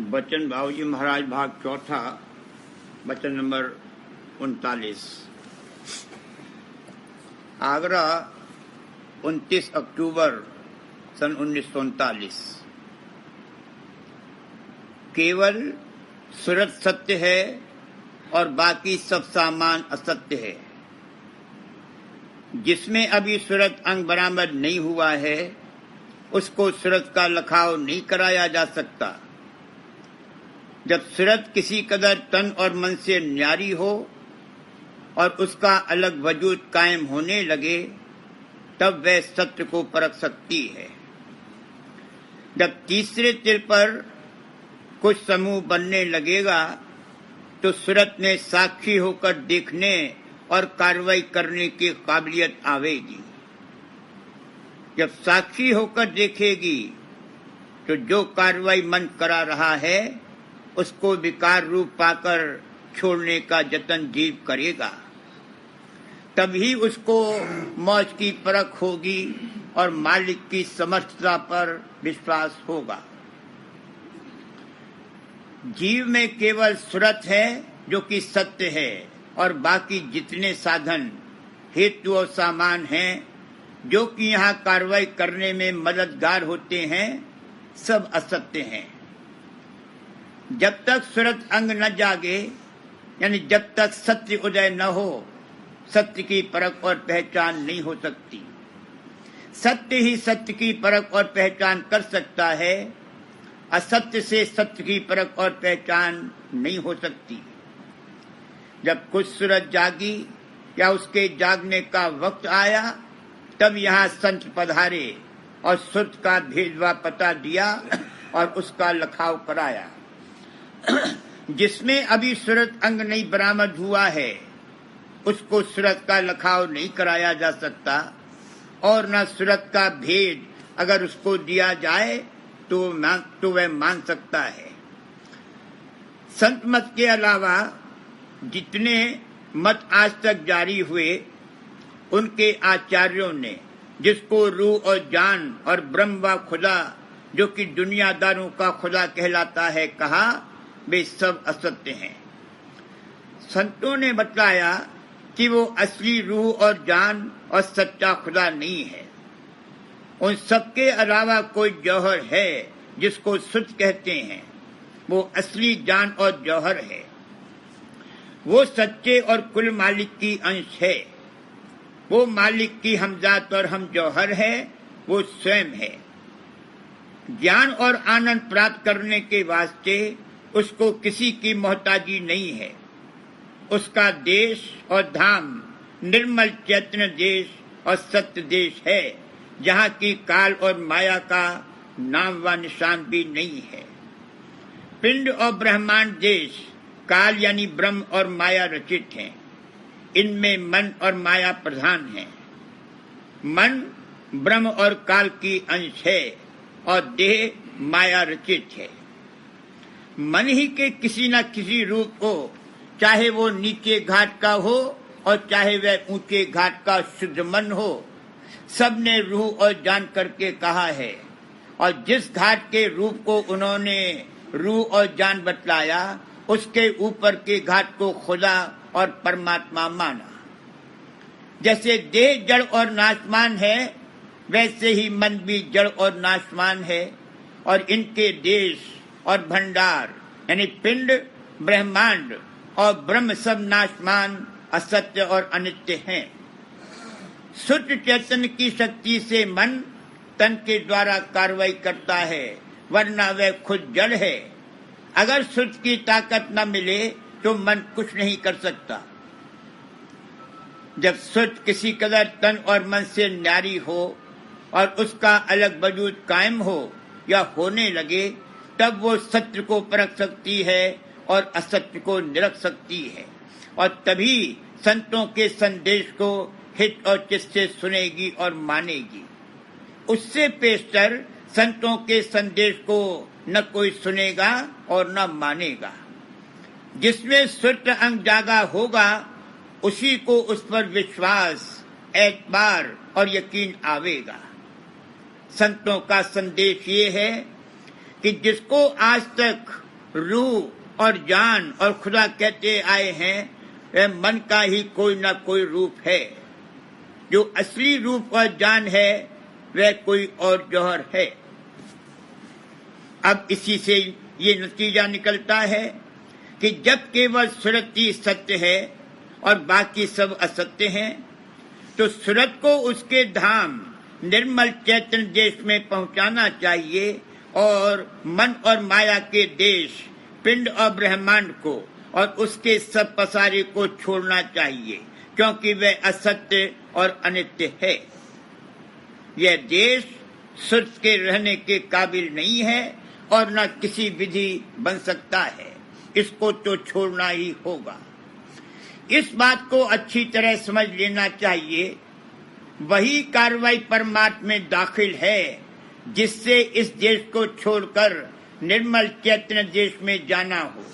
बचन बाबूजी महाराज भाग चौथा, वचन नंबर 39। आगरा 29 अक्टूबर सन 1939। केवल सूरत सत्य है और बाकी सब सामान असत्य है। जिसमें अभी सूरत अंग बरामद नहीं हुआ है उसको सूरत का लखाव नहीं कराया जा सकता। जब सूरत किसी कदर तन और मन से न्यारी हो और उसका अलग वजूद कायम होने लगे तब वह सत्य को परख सकती है। जब तीसरे तिल पर कुछ समूह बनने लगेगा तो सूरत में साक्षी होकर देखने और कार्रवाई करने की काबिलियत आवेगी। जब साक्षी होकर देखेगी तो जो कार्रवाई मन करा रहा है उसको विकार रूप पाकर छोड़ने का जतन जीव करेगा। तभी उसको मौज की परख होगी और मालिक की समर्थता पर विश्वास होगा। जीव में केवल सूरत है जो कि सत्य है और बाकी जितने साधन हेतु और सामान हैं जो कि यहाँ कार्रवाई करने में मददगार होते हैं सब असत्य हैं। जब तक सूरत अंग न जागे यानी जब तक सत्य उदय न हो सत्य की परख और पहचान नहीं हो सकती। सत्य ही सत्य की परख और पहचान कर सकता है। असत्य से सत्य की परख और पहचान नहीं हो सकती। जब कुछ सूरत जागी या उसके जागने का वक्त आया तब यहाँ संत पधारे और सूरत का भेदवा पता दिया और उसका लखाव कराया। जिसमें अभी सूरत अंग नहीं बरामद हुआ है उसको सूरत का लखाव नहीं कराया जा सकता और न सूरत का भेद अगर उसको दिया जाए तो वह मान सकता है। संत मत के अलावा जितने मत आज तक जारी हुए उनके आचार्यों ने जिसको रूह और जान और ब्रह्म व खुदा जो कि दुनियादारों का खुदा कहलाता है कहा वे सब असत्य हैं। संतों ने बताया कि वो असली रूह और जान और सच्चा खुदा नहीं है। उन सबके अलावा कोई जौहर है जिसको सुध कहते हैं। वो असली जान और जौहर है। वो सच्चे और कुल मालिक की अंश है। वो मालिक की हमजात और हम जौहर है। वो स्वयं है। ज्ञान और आनंद प्राप्त करने के वास्ते उसको किसी की मोहताजी नहीं है। उसका देश और धाम निर्मल चैतन्य देश और सत्य देश है जहाँ की काल और माया का नाम व निशान भी नहीं है। पिंड और ब्रह्मांड देश काल यानी ब्रह्म और माया रचित हैं। इनमें मन और माया प्रधान है। मन ब्रह्म और काल की अंश है और देह माया रचित है। मन ही के किसी न किसी रूप को चाहे वो नीचे घाट का हो और चाहे वह ऊंचे घाट का शुद्ध मन हो सबने रूह और जान करके कहा है। और जिस घाट के रूप को उन्होंने रूह और जान बतलाया उसके ऊपर के घाट को खुदा और परमात्मा माना। जैसे देह जड़ और नाशवान है वैसे ही मन भी जड़ और नाशवान है और इनके देश और भंडार यानी पिंड ब्रह्मांड और ब्रह्म सब नाशवान असत्य और अनित्य हैं। शुद्ध चैतन्य की शक्ति से मन तन के द्वारा कार्रवाई करता है वरना वह खुद जड़ है। अगर शुद्ध की ताकत न मिले तो मन कुछ नहीं कर सकता। जब शुद्ध किसी कदर तन और मन से न्यारी हो और उसका अलग वजूद कायम हो या होने लगे तब वो सत्य को परख सकती है और असत्य को निरख सकती है और तभी संतों के संदेश को हित और चित्त से सुनेगी और मानेगी। उससे पेशतर संतों के संदेश को न कोई सुनेगा और न मानेगा। जिसमें शुद्ध अंग जागा होगा उसी को उस पर विश्वास एतबार और यकीन आवेगा। संतों का संदेश ये है कि जिसको आज तक रूह और जान और खुदा कहते आए हैं, वह मन का ही कोई ना कोई रूप है। जो असली रूप और जान है वह कोई और जौहर है। अब इसी से ये नतीजा निकलता है कि जब केवल सूरत ही सत्य है और बाकी सब असत्य हैं, तो सूरत को उसके धाम निर्मल चैतन्य देश में पहुंचाना चाहिए और मन और माया के देश पिंड और ब्रह्मांड को और उसके सब पसारे को छोड़ना चाहिए, क्योंकि वह असत्य और अनित्य है। यह देश सूरत के रहने के काबिल नहीं है और न किसी विधि बन सकता है। इसको तो छोड़ना ही होगा। इस बात को अच्छी तरह समझ लेना चाहिए। वही कार्रवाई परमार्थ में दाखिल है जिससे इस देश को छोड़कर निर्मल चैतन्य देश में जाना हो।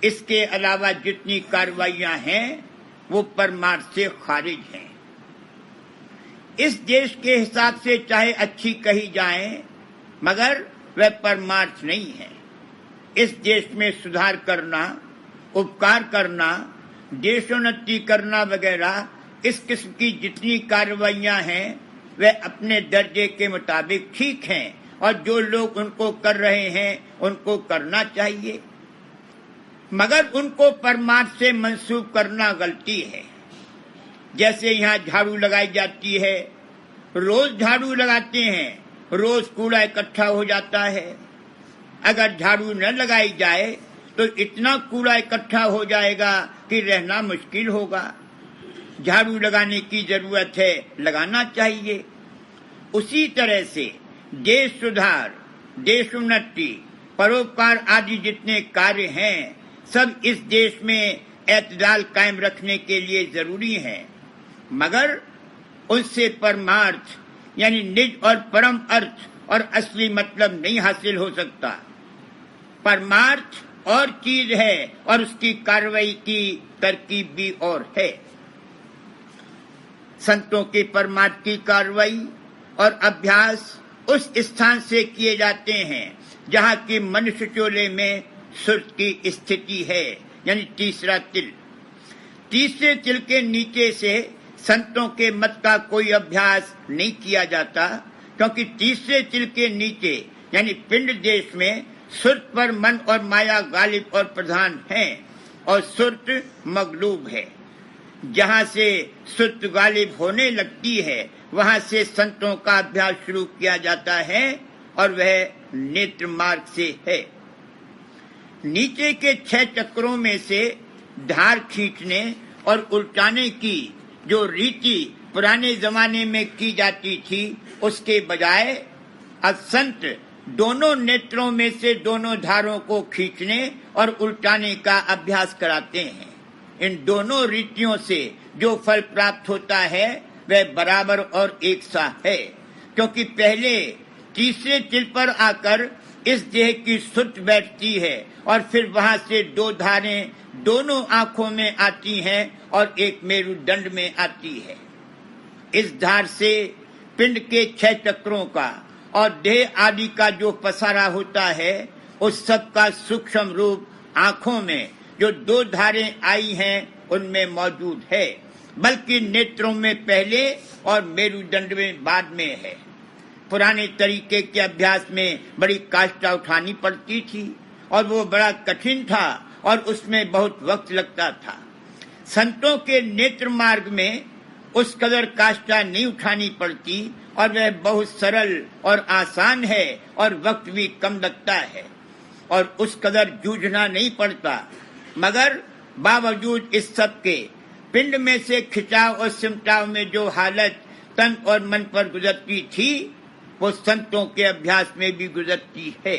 इसके अलावा जितनी कार्रवाइयां हैं वो परमार्थ से खारिज हैं। इस देश के हिसाब से चाहे अच्छी कही जाए, मगर वह परमार्थ नहीं है। इस देश में सुधार करना, उपकार करना, देशोन्नति करना वगैरह इस किस्म की जितनी कार्रवाइयां हैं वह अपने दर्जे के मुताबिक ठीक हैं और जो लोग उनको कर रहे हैं उनको करना चाहिए, मगर उनको परमार्थ से मंसूब करना गलती है। जैसे यहाँ झाड़ू लगाई जाती है, रोज झाड़ू लगाते हैं, रोज कूड़ा इकट्ठा हो जाता है। अगर झाड़ू न लगाई जाए तो इतना कूड़ा इकट्ठा हो जाएगा कि रहना मुश्किल होगा। झाड़ू लगाने की जरूरत है, लगाना चाहिए। उसी तरह से देश सुधार, देश उन्नति, परोपकार आदि जितने कार्य हैं सब इस देश में एतदाल कायम रखने के लिए जरूरी हैं, मगर उससे परमार्थ यानी निज और परम अर्थ और असली मतलब नहीं हासिल हो सकता। परमार्थ और चीज है और उसकी कार्रवाई की तरकीब भी और है। संतों के परमार्थ की कार्रवाई और अभ्यास उस स्थान से किए जाते हैं जहाँ की मनुष्य चोले में सूरत की स्थिति है, यानी तीसरा तिल। तीसरे तिल के नीचे से संतों के मत का कोई अभ्यास नहीं किया जाता, क्योंकि तीसरे तिल के नीचे यानी पिंड देश में सूरत पर मन और माया गालिब और प्रधान हैं और सूरत मगलूब है। जहाँ से सूरत गालिब होने लगती है वहाँ से संतों का अभ्यास शुरू किया जाता है और वह नेत्र मार्ग से है। नीचे के 6 चक्रों में से धार खींचने और उल्टाने की जो रीति पुराने जमाने में की जाती थी, उसके बजाय अब संत दोनों नेत्रों में से दोनों धारों को खींचने और उल्टाने का अभ्यास कराते हैं। इन दोनों रीतियों से जो फल प्राप्त होता है वह बराबर और एक सा है, क्योंकि पहले तीसरे तिल पर आकर इस देह की सूरत बैठती है और फिर वहां से 2 धारें दोनों आंखों में आती हैं और एक मेरुदंड में आती है। इस धार से पिंड के 6 चक्रों का और देह आदि का जो पसारा होता है उस सब का सूक्ष्म रूप आंखों में जो 2 धारें आई हैं उनमें मौजूद है, बल्कि नेत्रों में पहले और मेरुदंड में बाद में है। पुराने तरीके के अभ्यास में बड़ी काष्ठा उठानी पड़ती थी और वो बड़ा कठिन था और उसमें बहुत वक्त लगता था। संतों के नेत्र मार्ग में उस कदर काष्ठा नहीं उठानी पड़ती और वह बहुत सरल और आसान है और वक्त भी कम लगता है और उस कदर जूझना नहीं पड़ता, मगर बावजूद इस सब के पिंड में से खिंचाव और सिमटाव में जो हालत तन और मन पर गुजरती थी वो संतों के अभ्यास में भी गुजरती है।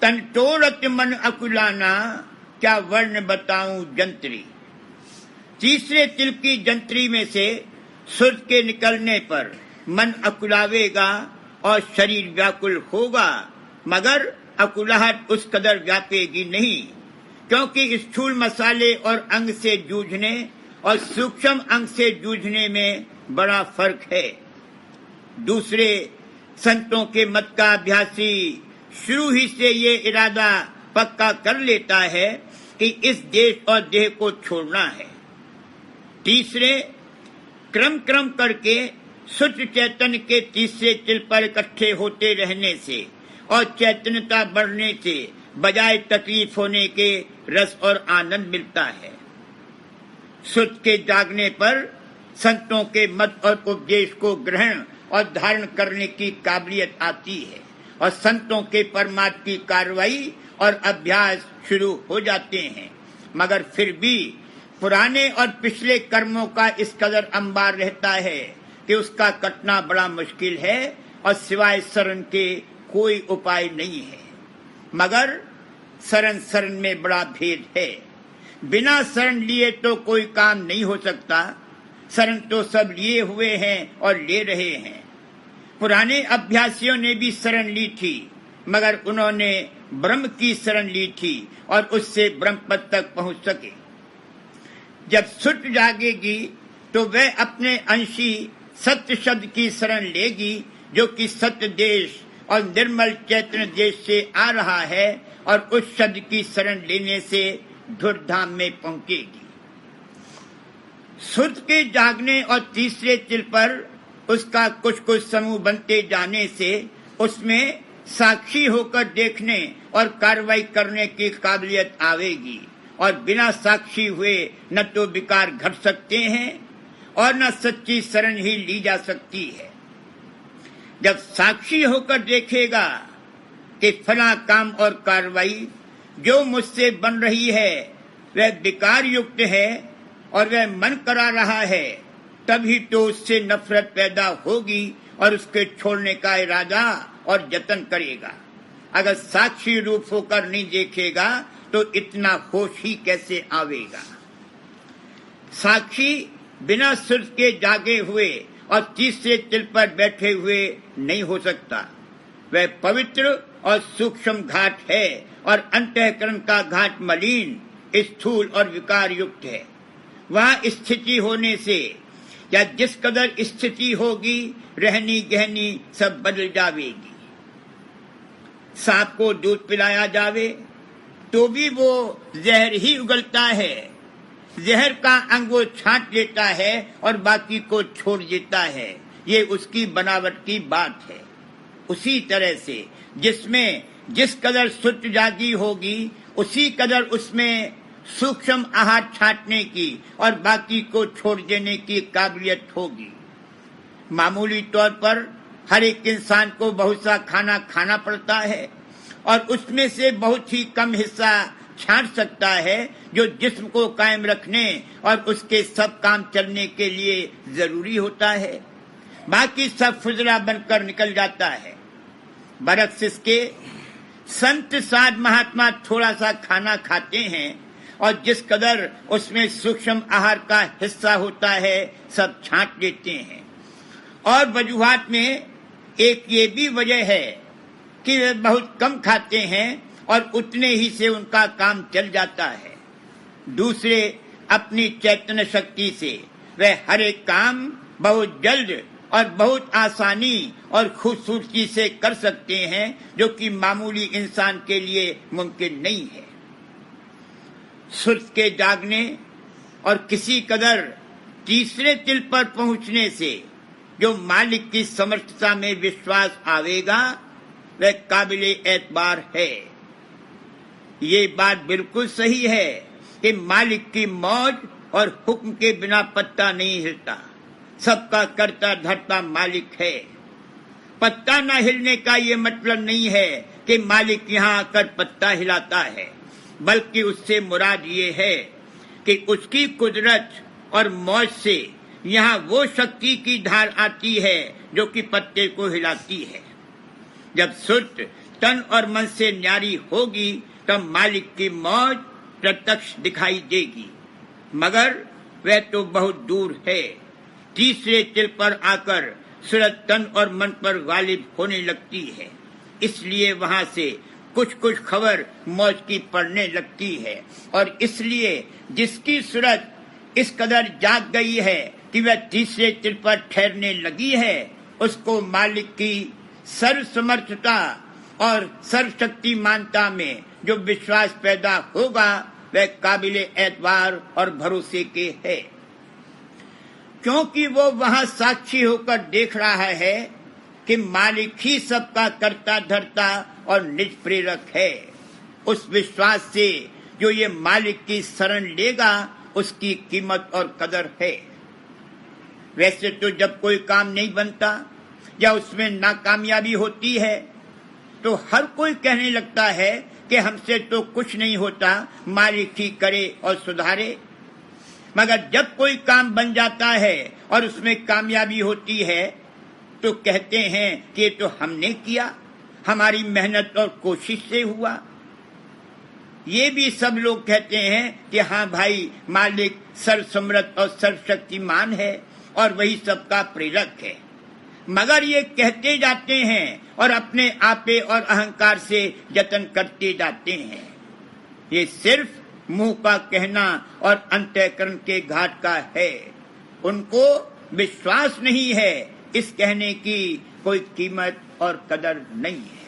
तन तोड़त मन अकुलाना, क्या वर्ण बताऊं जंत्री। तीसरे तिल की जंत्री में से सूरत के निकलने पर मन अकुलावेगा और शरीर व्याकुल होगा, मगर अकुलाहट उस कदर व्यापेगी नहीं, क्योंकि स्थूल मसाले और अंग से जूझने और सूक्ष्म अंग से जूझने में बड़ा फर्क है। दूसरे संतों के मत का अभ्यासी शुरू ही से ये इरादा पक्का कर लेता है कि इस देश और देह को छोड़ना है। तीसरे, क्रम करके शुद्ध चैतन्य के तीसरे चिल पर इकट्ठे होते रहने से और चैतन्यता बढ़ने से बजाय तकलीफ होने के रस और आनंद मिलता है। शुद्ध के जागने पर संतों के मत और उपदेश को ग्रहण और धारण करने की काबिलियत आती है और संतों के परमार्थ की कार्रवाई और अभ्यास शुरू हो जाते हैं। मगर फिर भी पुराने और पिछले कर्मों का इस कदर अंबार रहता है कि उसका कटना बड़ा मुश्किल है और सिवाय शरण के कोई उपाय नहीं है। मगर शरण में बड़ा भेद है। बिना शरण लिए तो कोई काम नहीं हो सकता। शरण तो सब लिए हुए हैं और ले रहे हैं। पुराने अभ्यासियों ने भी शरण ली थी, मगर उन्होंने ब्रह्म की शरण ली थी और उससे ब्रह्म पद तक पहुंच सके। जब सुट जागेगी तो वह अपने अंशी सत्य शब्द की शरण लेगी, जो कि सत्य देश और निर्मल चैतन्य देश से आ रहा है, और उस शब्द की शरण लेने से धुरधाम में पहुंचेगी। शुद्ध के जागने और तीसरे चिल पर उसका कुछ समूह बनते जाने से उसमें साक्षी होकर देखने और कार्रवाई करने की काबिलियत आवेगी, और बिना साक्षी हुए न तो विकार घट सकते हैं और न सच्ची शरण ही ली जा सकती है। जब साक्षी होकर देखेगा कि फला काम और कार्रवाई जो मुझसे बन रही है वह विकार युक्त है और वह मन करा रहा है, तभी तो उससे नफरत पैदा होगी और उसके छोड़ने का इरादा और जतन करेगा। अगर साक्षी रूप होकर नहीं देखेगा तो इतना होश ही कैसे आवेगा। साक्षी बिना सुर के जागे हुए और तीसरे चिल पर बैठे हुए नहीं हो सकता। वह पवित्र और सूक्ष्म घाट है और अंतःकरण का घाट मलिन, स्थूल और विकार युक्त है। वहाँ स्थिति होने से या जिस कदर स्थिति होगी, रहनी गहनी सब बदल जावेगी। सांप को दूध पिलाया जावे तो भी वो जहर ही उगलता है। जहर का अंग वो छांट लेता है और बाकी को छोड़ देता है। ये उसकी बनावट की बात है। उसी तरह से जिसमें जिस कदर शुद्ध जागी होगी, उसी कदर उसमें सूक्ष्म आहार छांटने की और बाकी को छोड़ देने की काबिलियत होगी। मामूली तौर पर हर एक इंसान को बहुत सा खाना खाना पड़ता है और उसमें से बहुत ही कम हिस्सा छांट सकता है जो जिस्म को कायम रखने और उसके सब काम चलने के लिए जरूरी होता है। बाकी सब फुजरा बनकर निकल जाता है। बरक्स इसके संत साध महात्मा थोड़ा सा खाना खाते हैं और जिस कदर उसमें सूक्ष्म आहार का हिस्सा होता है सब छांट लेते हैं। और वजूहात में एक ये भी वजह है कि वे बहुत कम खाते हैं और उतने ही से उनका काम चल जाता है। दूसरे अपनी चैतन्य शक्ति से वे हर एक काम बहुत जल्द और बहुत आसानी और खूबसूरती से कर सकते हैं, जो कि मामूली इंसान के लिए मुमकिन नहीं है। सुर्ख के जागने और किसी कदर तीसरे तिल पर पहुंचने से जो मालिक की समर्थता में विश्वास आवेगा वह काबिले एतबार है। ये बात बिल्कुल सही है कि मालिक की मौज और हुक्म के बिना पत्ता नहीं हिलता। सबका करता धरता मालिक है। पत्ता न हिलने का ये मतलब नहीं है कि मालिक यहाँ आकर पत्ता हिलाता है, बल्कि उससे मुराद ये है कि उसकी कुदरत और मौज से यहाँ वो शक्ति की धार आती है जो कि पत्ते को हिलाती है। जब शुद्ध तन और मन से न्यारी होगी तब मालिक की मौज प्रत्यक्ष दिखाई देगी, मगर वह तो बहुत दूर है। तीसरे तिल पर आकर सूरत तन और मन पर गालिब होने लगती है, इसलिए वहां से कुछ खबर मौज की पड़ने लगती है। और इसलिए जिसकी सूरत इस कदर जाग गई है कि वह तीसरे तिल पर ठहरने लगी है, उसको मालिक की सर्वसमर्थता और सर्वशक्तिमानता में जो विश्वास पैदा होगा वह काबिले एतबार और भरोसे के है, क्योंकि वो वहां साक्षी होकर देख रहा है कि मालिक ही सबका कर्ता धर्ता और निज प्रेरक है। उस विश्वास से जो ये मालिक की शरण लेगा उसकी कीमत और कदर है। वैसे तो जब कोई काम नहीं बनता या उसमें नाकामयाबी होती है तो हर कोई कहने लगता है कि हमसे तो कुछ नहीं होता, मालिक ही करे और सुधारे। मगर जब कोई काम बन जाता है और उसमें कामयाबी होती है तो कहते हैं कि ये तो हमने किया, हमारी मेहनत और कोशिश से हुआ। ये भी सब लोग कहते हैं कि हाँ भाई, मालिक सर्वसमर्थ और सर्वशक्तिमान है और वही सबका प्रेरक है। मगर ये कहते जाते हैं और अपने आपे और अहंकार से जतन करते जाते हैं। ये सिर्फ मुंह का कहना और अंतःकरण के घाट का है। उनको विश्वास नहीं है, इस कहने की कोई कीमत और कदर नहीं है।